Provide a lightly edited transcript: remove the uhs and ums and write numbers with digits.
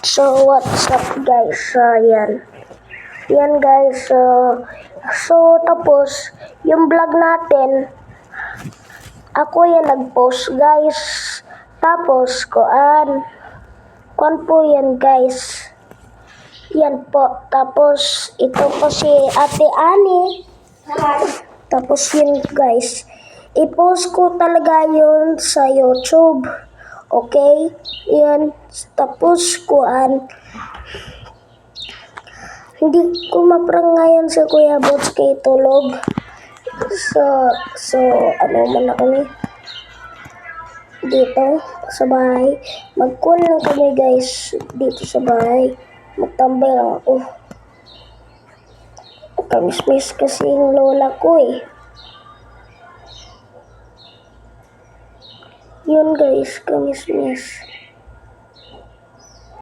So, what's up guys? Yan. Yan guys. Tapos, yung vlog natin, ako yan nag-post guys. Tapos, kuan po yan guys. Yan po. Tapos, ito po si Ate Ani. Tapos yun guys. I-post ko talaga yun sa YouTube. Okay? Yan. Tapos, hindi ko ma-prank ngayon sa Kuya Bots kay tulog. So, ano man ako ni dito sa bahay. Mag-call lang kami guys dito sa bahay. Magtambay lang ako. Kamismis kasi yung lola ko eh. Yun guys, kamismis.